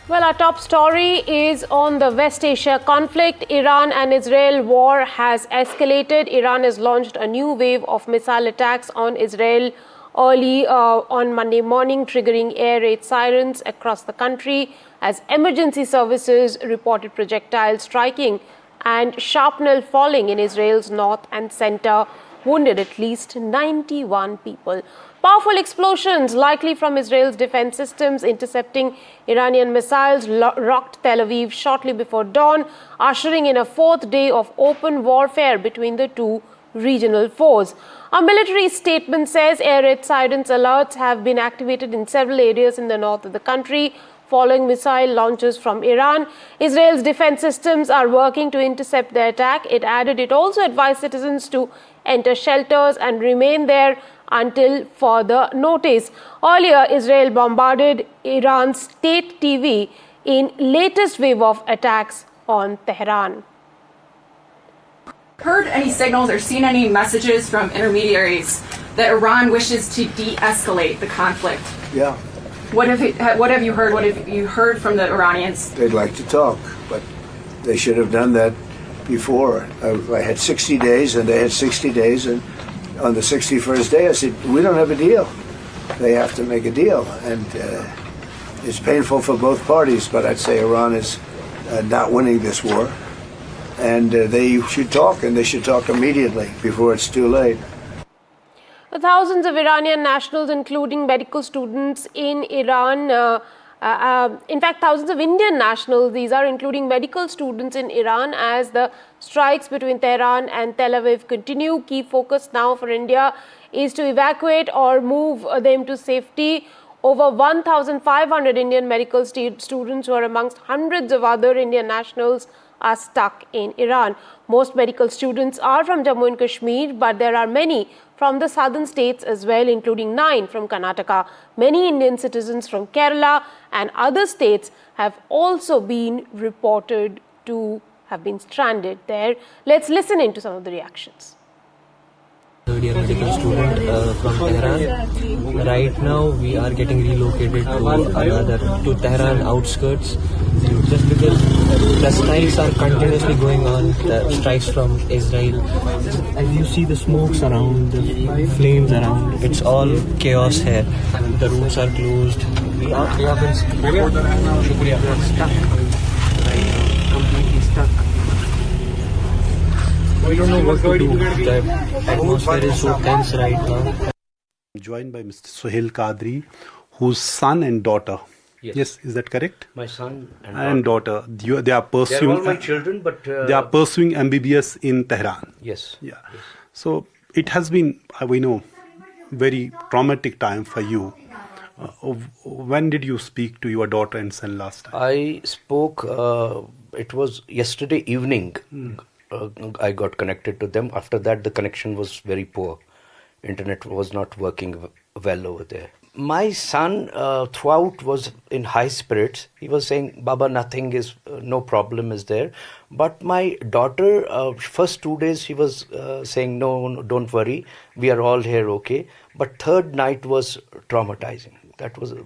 Well, our top story is on the West Asia conflict. Iran and Israel war has escalated. Iran has launched a new wave of missile attacks on Israel early on Monday morning, triggering air raid sirens across the country as emergency services reported projectiles striking and shrapnel falling in Israel's north and center, wounded at least 91 people. Powerful explosions, likely from Israel's defense systems, intercepting Iranian missiles, rocked Tel Aviv shortly before dawn, ushering in a fourth day of open warfare between the two regional foes. A military statement says air raid sirens alerts have been activated in several areas in the north of the country following missile launches from Iran. Israel's defense systems are working to intercept the attack. It added it also advised citizens to enter shelters and remain there until further notice. Earlier, Israel bombarded Iran's state TV in latest wave of attacks on Tehran. Heard any signals or seen any messages from intermediaries that Iran wishes to de-escalate the conflict? Yeah. What have you heard? What have you heard from the Iranians? They'd like to talk, but they should have done that before. I had 60 days, and they had 60 days, and on the 61st day, I said, we don't have a deal. They have to make a deal, and it's painful for both parties, but I'd say Iran is not winning this war, and they should talk, and they should talk immediately before it's too late. Thousands of Iranian nationals, including medical students in Iran, in fact, thousands of Indian nationals, these are including medical students in Iran, as the strikes between Tehran and Tel Aviv continue. Key focus now for India is to evacuate or move them to safety. Over 1,500 Indian medical students, who are amongst hundreds of other Indian nationals, are stuck in Iran. Most medical students are from Jammu and Kashmir, but there are many from the southern states as well, including 9 from Karnataka. Many Indian citizens from Kerala and other states have also been reported to have been stranded there. Let's listen into some of the reactions. Third-year medical student from Tehran. Right now, we are getting relocated to Tehran outskirts, just because the strikes are continuously going on. The strikes from Israel, as you see the smokes around, the flames around, it's all chaos here. The roads are closed. We have been stuck right now, completely stuck. We don't know what to do. The atmosphere is so tense right now. Joined by Mr. Sohail Kadri, whose son and daughter. Yes, is that correct? My son and daughter. They are pursuing. They are all my children, but they are pursuing MBBS in Tehran. Yes. Yeah. Yes. So it has been, we know, very traumatic time for you. When did you speak to your daughter and son last time? I spoke. It was yesterday evening. I got connected to them. After that, the connection was very poor. Internet was not working well over there. My son throughout was in high spirits. He was saying, Baba, nothing is, no problem is there. But my daughter, first 2 days, she was saying, no, don't worry. We are all here, okay. But third night was traumatizing.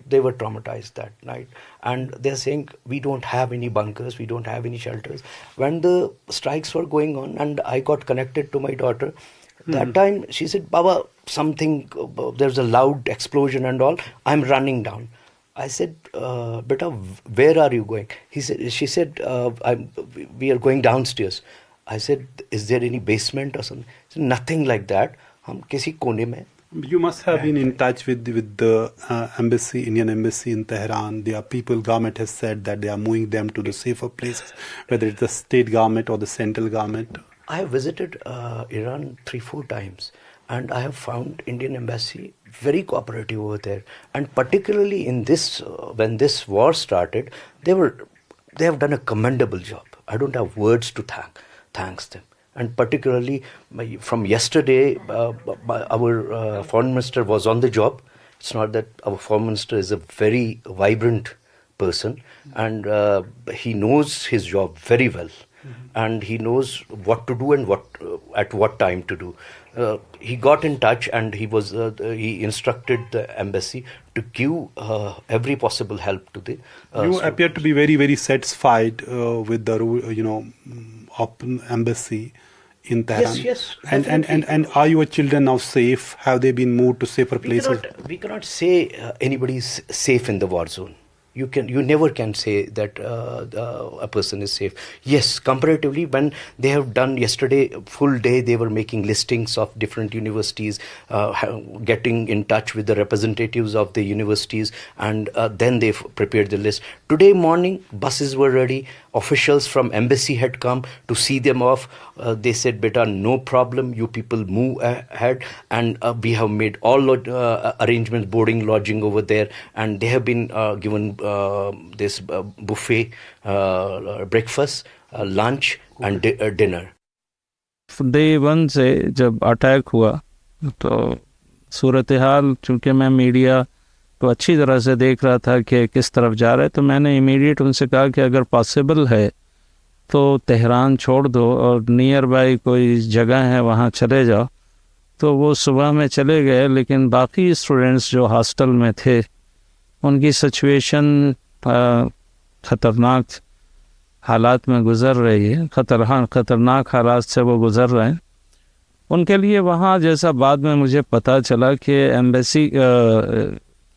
They were traumatized that night. And they're saying, we don't have any bunkers, we don't have any shelters. When the strikes were going on and I got connected to my daughter, that time she said, Baba, there's a loud explosion and all. I'm running down. I said, Beta, where are you going? She said, we are going downstairs. I said, is there any basement or something? She said, nothing like that. Hum kisi kone mein. You must have been in touch with the embassy, Indian embassy in Tehran. Their government has said that they are moving them to the safer places, whether it's the state government or the central government. I have visited Iran 3-4 times, and I have found Indian embassy very cooperative over there. And particularly in this, when this war started, they have done a commendable job. I don't have words to thanks them. And particularly from yesterday, our foreign minister was on the job. It's not that our foreign minister is a very vibrant person, and he knows his job very well, and he knows what to do and at what time to do. He got in touch, and he instructed the embassy to give every possible help to the. You appear to be very, very satisfied with the open embassy in Tehran. Yes, and are your children now safe? Have they been moved to safer places? We cannot say anybody is safe in the war zone. You never can say that a person is safe. Yes, comparatively, when they have done yesterday full day, they were making listings of different universities, getting in touch with the representatives of the universities, and then they prepared the list. Today morning, buses were ready. Officials from embassy had come to see them off. They said, "Beta, no problem. You people move ahead." And we have made all arrangements, boarding, lodging over there, and they have been given this buffet, breakfast, lunch, and dinner. Day 1 से जब attack हुआ तो सूरत हाल, चूँकि मैं media को अच्छी तरह से देख रहा था कि किस तरफ जा रहा है, तो मैंने इमीडिएट उनसे कहा कि अगर पॉसिबल है तो तेहरान छोड़ दो और नियर बाई कोई जगह है वहाँ चले जाओ। तो वो सुबह में चले गए, लेकिन बाकी स्टूडेंट्स जो हॉस्टल में थे उनकी सिचुएशन ख़तरनाक हालात में गुज़र रही है, ख़तरनाक हालात से वो गुज़र रहे हैं। उनके लिए वहाँ, जैसा बाद में मुझे पता चला कि एम्बेसी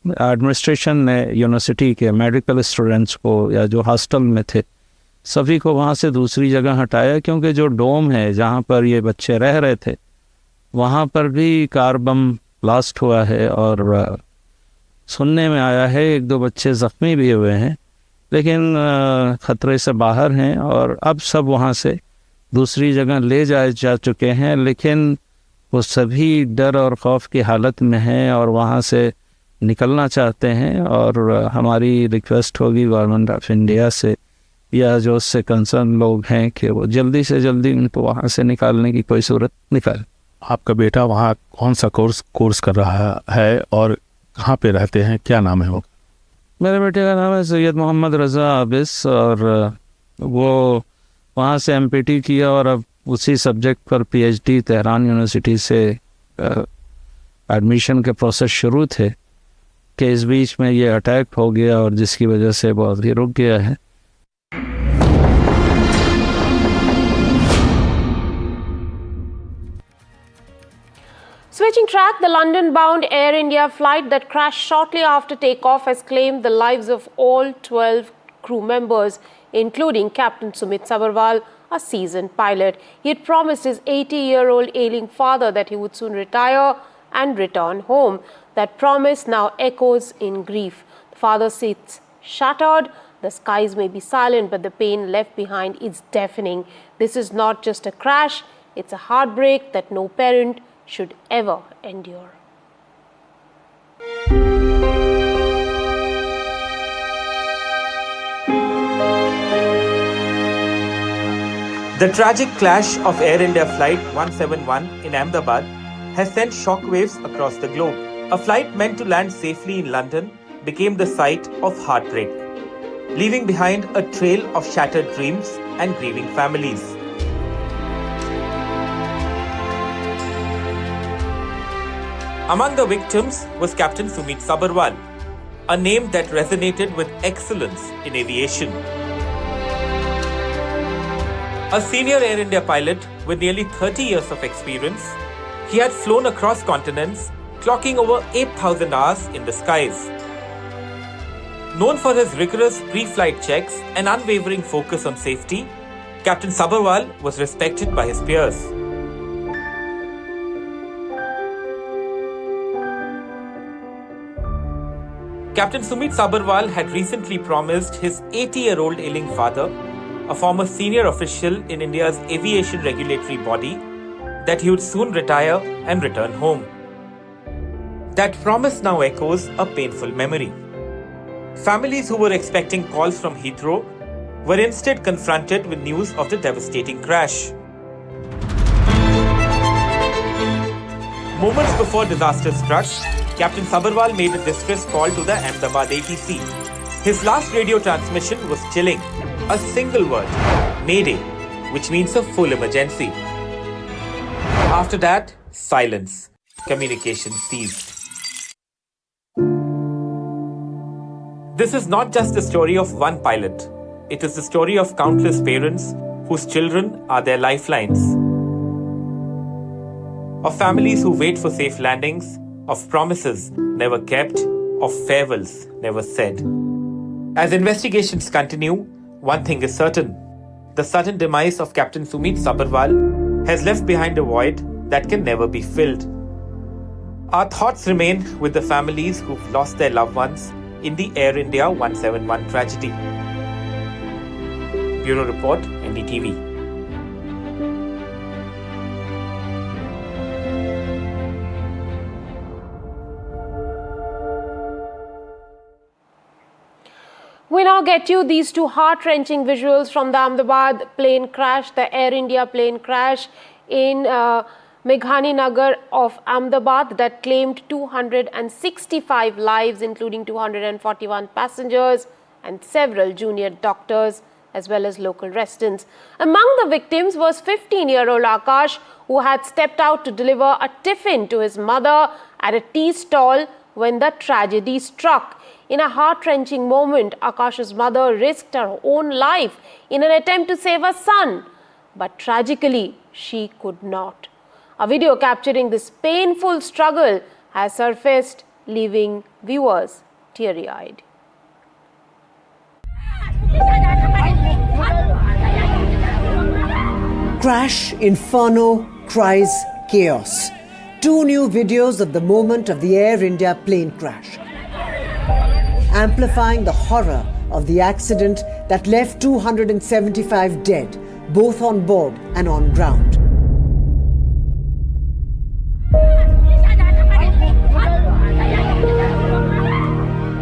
एडमिनिस्ट्रेशन ने यूनिवर्सिटी के मेडिकल स्टूडेंट्स को या जो हॉस्टल में थे सभी को वहाँ से दूसरी जगह हटाया, क्योंकि जो डोम है जहाँ पर ये बच्चे रह रहे थे वहाँ पर भी कार बम ब्लास्ट हुआ है, और सुनने में आया है 1-2 बच्चे ज़ख्मी भी हुए हैं, लेकिन ख़तरे से बाहर हैं और अब सब वहाँ से दूसरी जगह ले जा चुके हैं। लेकिन वो सभी डर और खौफ की हालत में हैं और वहाँ से निकलना चाहते हैं, और हमारी रिक्वेस्ट होगी गवर्नमेंट ऑफ इंडिया से या जो उससे कंसर्न लोग हैं कि वो जल्दी से जल्दी उनको वहाँ से निकालने की कोई सूरत निकाले। आपका बेटा वहाँ कौन सा कोर्स कर रहा है और कहाँ पे रहते हैं, क्या नाम है वो? मेरे बेटे का नाम है सैयद मोहम्मद रज़ा आबिस, और वो वहाँ से MPT किया और अब उसी सब्जेक्ट पर PhD तेहरान यूनिवर्सिटी से एडमिशन के प्रोसेस शुरू थे कि इस बीच में ये अटैक हो गया और जिसकी वजह से वो अभी रुक गया है। Switching track, the London-bound Air India flight that crashed shortly after takeoff has claimed the lives of all 12 crew members, including Captain Sumit Sabharwal, a seasoned pilot. He had promised his 80-year-old ailing father that he would soon retire and return home. That promise now echoes in grief. The father sits shattered. The skies may be silent, but the pain left behind is deafening. This is not just a crash, it's a heartbreak that no parent should ever endure. The tragic clash of Air India Flight 171 in Ahmedabad has sent shockwaves across the globe. A flight meant to land safely in London became the site of heartbreak, leaving behind a trail of shattered dreams and grieving families. Among the victims was Captain Sumit Sabharwal, a name that resonated with excellence in aviation. A senior Air India pilot with nearly 30 years of experience, he had flown across continents, clocking over 8,000 hours in the skies. Known for his rigorous pre-flight checks and unwavering focus on safety, Captain Sabharwal was respected by his peers. Captain Sumit Sabharwal had recently promised his 80-year-old ailing father, a former senior official in India's aviation regulatory body, that he would soon retire and return home. That promise now echoes a painful memory. Families who were expecting calls from Heathrow were instead confronted with news of the devastating crash. Moments before disaster struck, Captain Sabharwal made a distress call to the Ahmedabad ATC. His last radio transmission was chilling. A single word, Mayday, which means a full emergency. After that, silence. Communication ceased. This is not just the story of one pilot. It is the story of countless parents whose children are their lifelines. Of families who wait for safe landings, of promises never kept, of farewells never said. As investigations continue, one thing is certain. The sudden demise of Captain Sumit Sabharwal has left behind a void that can never be filled. Our thoughts remain with the families who've lost their loved ones in the Air India 171 tragedy. Bureau Report, NDTV. We now get you these two heart-wrenching visuals from the Ahmedabad plane crash, the Air India plane crash in Meghaninagar of Ahmedabad that claimed 265 lives, including 241 passengers and several junior doctors as well as local residents. Among the victims was 15-year-old Akash, who had stepped out to deliver a tiffin to his mother at a tea stall when the tragedy struck. In a heart-wrenching moment, Akash's mother risked her own life in an attempt to save her son. But tragically, she could not. A video capturing this painful struggle has surfaced, leaving viewers teary-eyed. Crash, inferno, cries, chaos. Two new videos of the moment of the Air India plane crash, amplifying the horror of the accident that left 275 dead, both on board and on ground.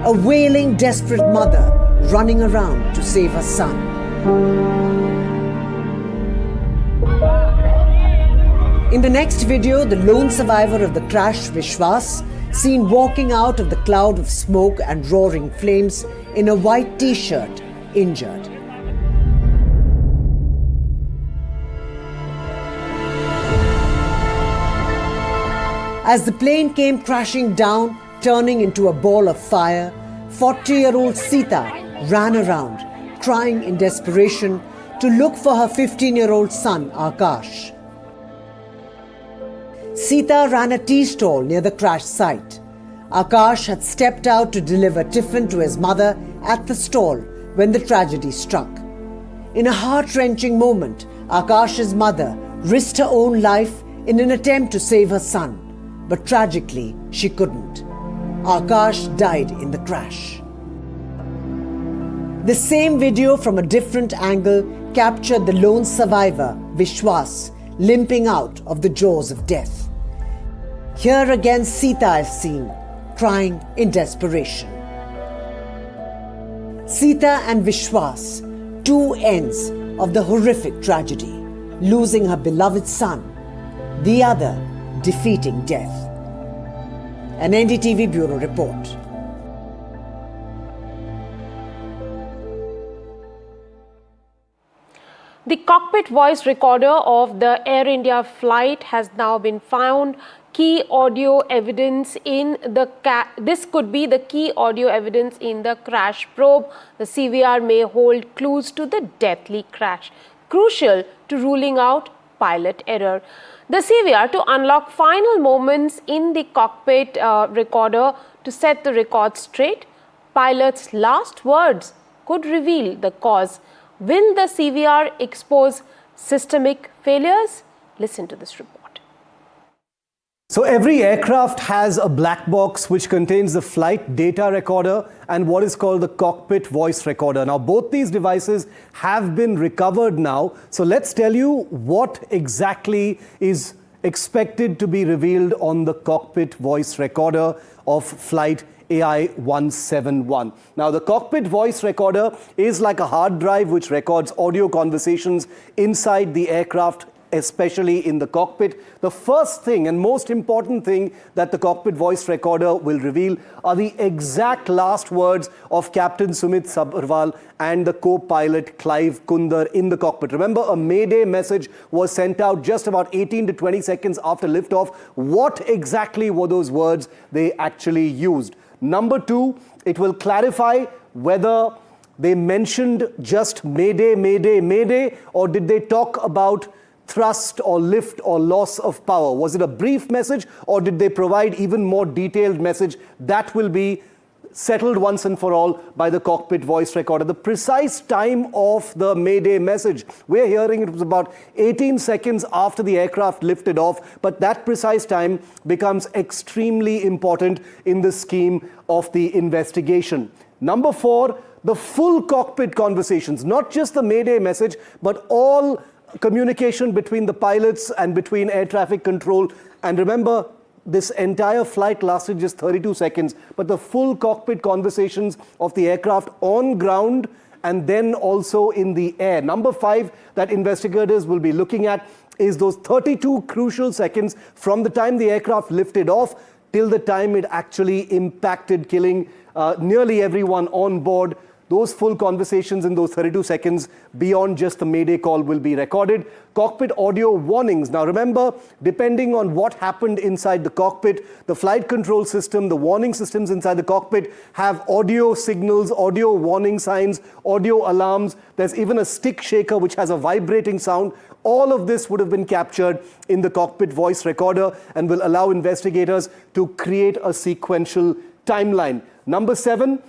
A wailing, desperate mother running around to save her son. In the next video, the lone survivor of the crash, Vishwas, seen walking out of the cloud of smoke and roaring flames in a white t-shirt, injured. As the plane came crashing down, turning into a ball of fire, 40-year-old Sita ran around, crying in desperation to look for her 15-year-old son, Akash. Sita ran a tea stall near the crash site. Akash had stepped out to deliver tiffin to his mother at the stall when the tragedy struck. In a heart-wrenching moment, Akash's mother risked her own life in an attempt to save her son, but tragically, she couldn't. Akash died in the crash. The same video from a different angle captured the lone survivor, Vishwas, limping out of the jaws of death. Here again Sita is seen, crying in desperation. Sita and Vishwas, two ends of the horrific tragedy, losing her beloved son, the other defeating death. An NDTV Bureau Report. The cockpit voice recorder of the Air India flight has now been found. Key audio evidence in this could be the key audio evidence in the crash probe. The CVR may hold clues to the deathly crash, crucial to ruling out pilot error. The CVR to unlock final moments in the cockpit recorder to set the record straight. Pilot's last words could reveal the cause. Will the CVR expose systemic failures? Listen to this report. So every aircraft has a black box which contains the flight data recorder and what is called the cockpit voice recorder. Now both these devices have been recovered now. So let's tell you what exactly is expected to be revealed on the cockpit voice recorder of flight AI-171. Now the cockpit voice recorder is like a hard drive which records audio conversations inside the aircraft especially in the cockpit. The first thing and most important thing that the cockpit voice recorder will reveal are the exact last words of Captain Sumit Sabharwal and the co-pilot Clive Kundar in the cockpit. Remember, a Mayday message was sent out just about 18 to 20 seconds after liftoff. What exactly were those words they actually used? Number two, it will clarify whether they mentioned just Mayday, Mayday, Mayday, or did they talk about thrust or lift or loss of power? Was it a brief message, or did they provide even more detailed message? That will be settled once and for all by the cockpit voice recorder. The precise time of the Mayday message, we're hearing it was about 18 seconds after the aircraft lifted off, but that precise time becomes extremely important in the scheme of the investigation. Number four, the full cockpit conversations, not just the Mayday message, but all communication between the pilots and between air traffic control. And remember, this entire flight lasted just 32 seconds, but the full cockpit conversations of the aircraft on ground and then also in the air. Number five that investigators will be looking at is those 32 crucial seconds from the time the aircraft lifted off till the time it actually impacted, killing nearly everyone on board. Those full conversations in those 32 seconds beyond just the Mayday call will be recorded. Cockpit audio warnings. Now remember, depending on what happened inside the cockpit, the flight control system, the warning systems inside the cockpit have audio signals, audio warning signs, audio alarms. There's even a stick shaker which has a vibrating sound. All of this would have been captured in the cockpit voice recorder and will allow investigators to create a sequential timeline. Number seven,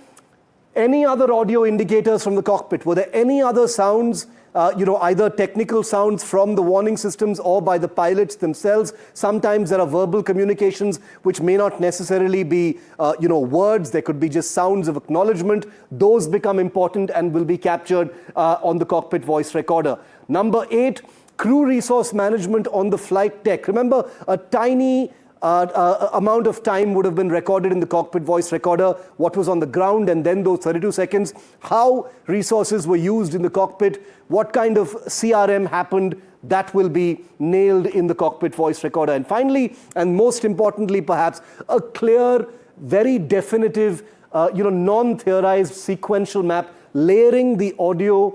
any other audio indicators from the cockpit? Were there any other sounds, either technical sounds from the warning systems or by the pilots themselves? Sometimes there are verbal communications which may not necessarily be, words. There could be just sounds of acknowledgement. Those become important and will be captured on the cockpit voice recorder. Number eight, crew resource management on the flight deck. Remember, a tiny amount of time would have been recorded in the cockpit voice recorder, what was on the ground, and then those 32 seconds, how resources were used in the cockpit, what kind of CRM happened, that will be nailed in the cockpit voice recorder. And finally, and most importantly perhaps, a clear, very definitive, non-theorized sequential map layering the audio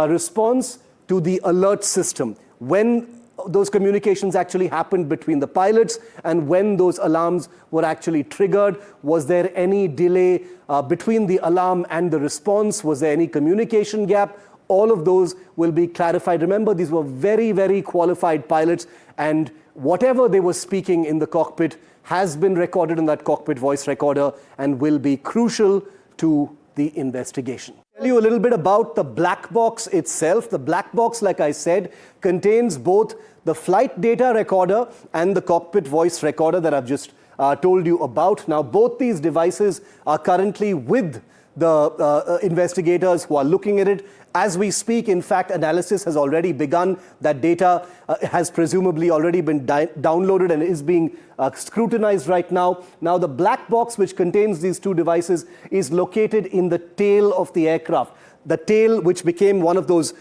response to the alert system. When those communications actually happened between the pilots and when those alarms were actually triggered. Was there any delay between the alarm and the response? Was there any communication gap? All of those will be clarified. Remember, these were very, very qualified pilots, and whatever they were speaking in the cockpit has been recorded in that cockpit voice recorder and will be crucial to the investigation. Tell you a little bit about the black box itself. The black box, like I said, contains both the flight data recorder and the cockpit voice recorder that I've just told you about. Now, both these devices are currently with the investigators who are looking at it. As we speak, in fact, analysis has already begun. That data has presumably already been downloaded and is being scrutinized right now. Now, the black box which contains these two devices is located in the tail of the aircraft. The tail, which became one of those,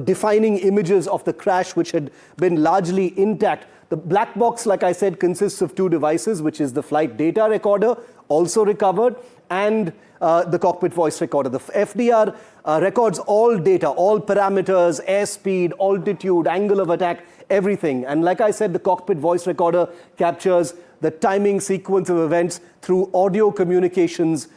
defining images of the crash, which had been largely intact. The black box, like I said, consists of two devices, which is the flight data recorder, also recovered, and the cockpit voice recorder. The FDR records all data, all parameters, airspeed, altitude, angle of attack, everything. And like I said, the cockpit voice recorder captures the timing sequence of events through audio communications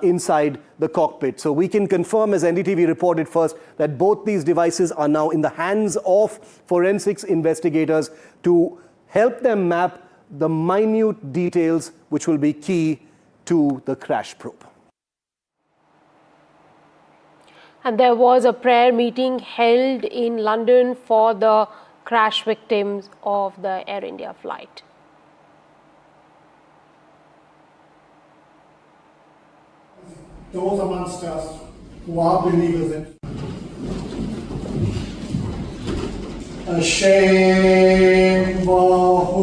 inside the cockpit. So we can confirm, as NDTV reported first, that both these devices are now in the hands of forensics investigators to help them map the minute details which will be key to the crash probe. And there was a prayer meeting held in London for the crash victims of the Air India flight. Those amongst us who are believers in Hashem Bahu.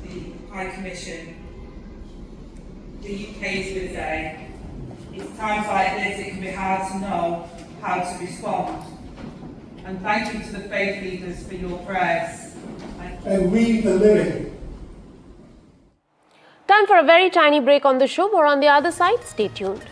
The High Commission, the UK's would say, it's times like this it can be hard to know how to respond. And thank you to the faith leaders for your prayers. And we, the living. Time for a very tiny break on the show. More on the other side. Stay tuned.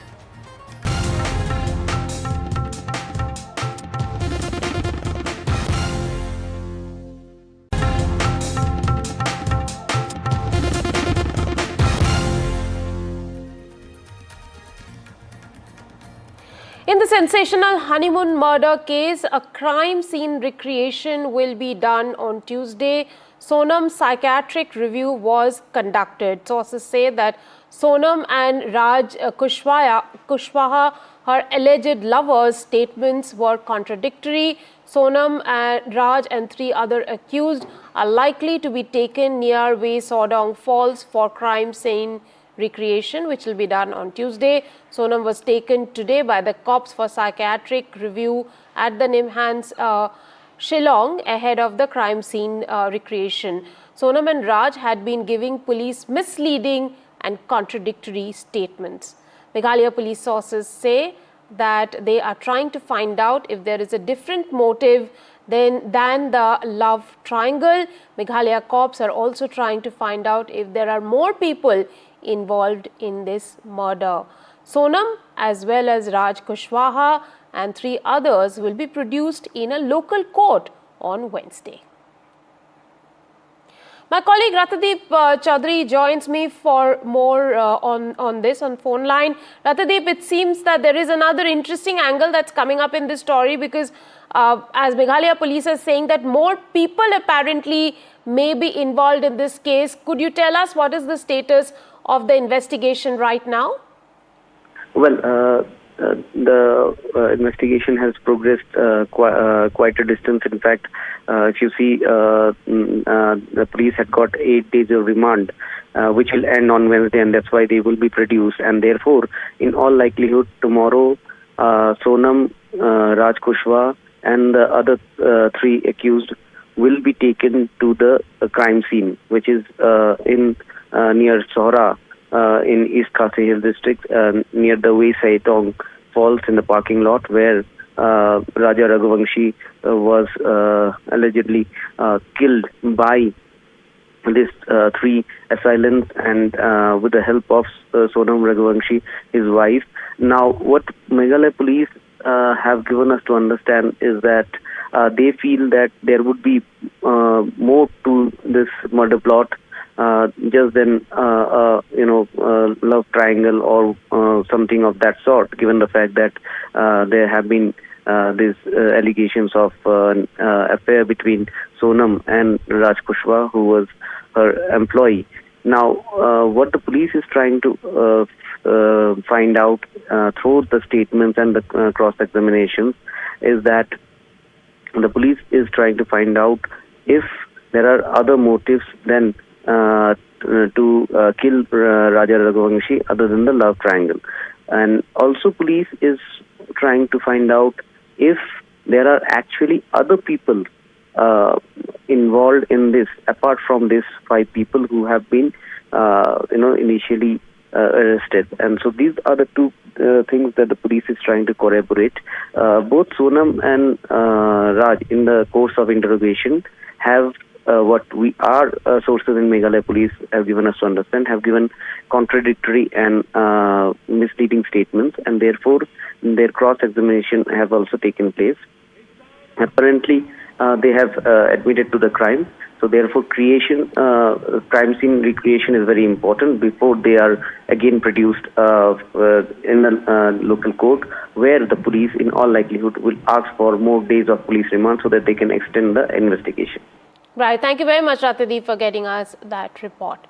In the sensational Honeymoon murder case, a crime scene recreation will be done on Tuesday. Sonam's psychiatric review was conducted. Sources say that Sonam and Raj Kushwaha, her alleged lovers' statements were contradictory. Sonam and Raj and 3 other accused are likely to be taken near Way Sodong Falls for crime scene recreation, which will be done on Tuesday. Sonam was taken today by the cops for psychiatric review at the Nimhans Shillong ahead of the crime scene recreation. Sonam and Raj had been giving police misleading and contradictory statements. Meghalaya police sources say that they are trying to find out if there is a different motive than the love triangle. Meghalaya cops are also trying to find out if there are more people involved in this murder. Sonam as well as Raj Kushwaha and 3 others will be produced in a local court on Wednesday. My colleague Rathadeep Chaudhary joins me for more on this on phone line. Rathadeep, it seems that there is another interesting angle that's coming up in this story because as Meghalaya police are saying that more people apparently may be involved in this case. Could you tell us what is the status of the investigation right now? Well, the investigation has progressed quite a distance. In fact, if you see, the police had got 8 days of remand, which will end on Wednesday, and that's why they will be produced. And therefore, in all likelihood, tomorrow, Sonam, Raj Kushwaha, and the other 3 accused will be taken to the crime scene, which is in near Sohra, in East Khasi Hill district, near the Way Sodong Falls, in the parking lot where Raja Raghuvangshi was allegedly killed by these 3 assailants, and with the help of Sonam Raghuvangshi, his wife. Now, what Meghalaya police have given us to understand is that they feel that there would be more to this murder plot just than love triangle or something of that sort, given the fact that there have been these allegations of affair between Sonam and Raj Kushwaha, who was her employee. Now, what the police is trying to find out through the statements and the cross-examinations is that the police is trying to find out if there are other motives than to kill Raja Raghuvangshi other than the love triangle. And also police is trying to find out if there are actually other people involved in this, apart from these 5 people who have been initially arrested. And so these are the 2 things that the police is trying to corroborate. Both Sonam and Raj, in the course of interrogation, have what our sources in Meghalaya police have given us to understand, have given contradictory and misleading statements, and therefore their cross-examination have also taken place. Apparently, they have admitted to the crime. So therefore, crime scene recreation is very important before they are again produced in the local court, where the police, in all likelihood, will ask for more days of police remand so that they can extend the investigation. Right. Thank you very much, Rathadeep, for getting us that report.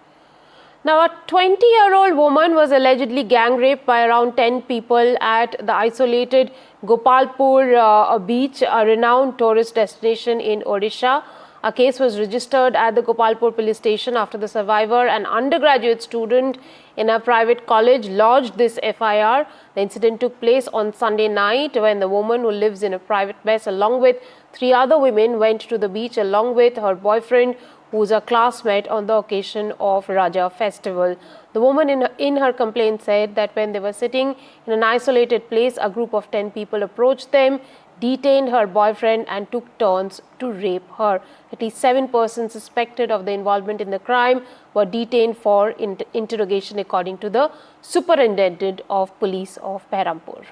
Now, a 20-year-old woman was allegedly gang raped by around 10 people at the isolated Gopalpur beach, a renowned tourist destination in Odisha. A case was registered at the Gopalpur police station after the survivor, an undergraduate student in a private college, lodged this FIR. The incident took place on Sunday night when the woman, who lives in a private mess along with 3 other women, went to the beach along with her boyfriend, who is a classmate, on the occasion of Raja festival. The woman in her complaint said that when they were sitting in an isolated place, a group of 10 people approached them. detained her boyfriend and took turns to rape her. At least 7 persons suspected of the involvement in the crime were detained for interrogation, according to the Superintendent of Police of Behrampur.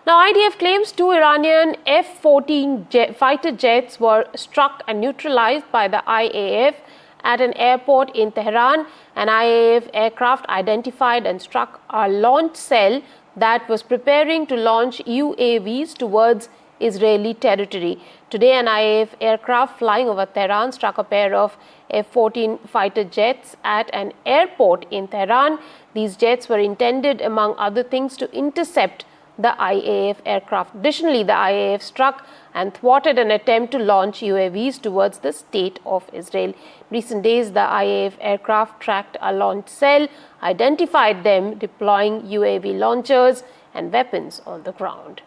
Now, IDF claims 2 Iranian F-14 fighter jets were struck and neutralized by the IAF at an airport in Tehran. An IAF aircraft identified and struck a launch cell that was preparing to launch UAVs towards Israeli territory. Today, an IAF aircraft flying over Tehran struck a pair of F-14 fighter jets at an airport in Tehran. These jets were intended, among other things, to intercept the IAF aircraft. Additionally, the IAF struck and thwarted an attempt to launch UAVs towards the state of Israel. In recent days, the IAF aircraft tracked a launch cell, identified them deploying UAV launchers and weapons on the ground.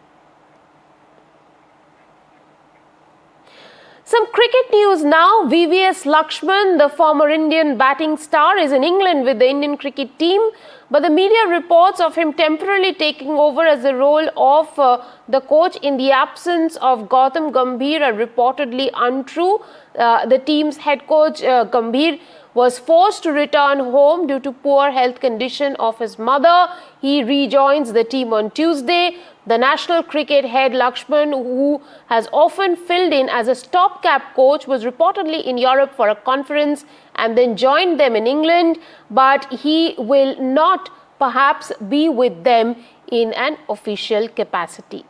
Some cricket news now. VVS Lakshman, the former Indian batting star, is in England with the Indian cricket team, but the media reports of him temporarily taking over as the role of the coach in the absence of Gautam Gambhir are reportedly untrue. The team's head coach Gambhir was forced to return home due to poor health condition of his mother. He rejoins the team on Tuesday. The national cricket head Lakshman, who has often filled in as a stopgap coach, was reportedly in Europe for a conference and then joined them in England, but he will not perhaps be with them in an official capacity.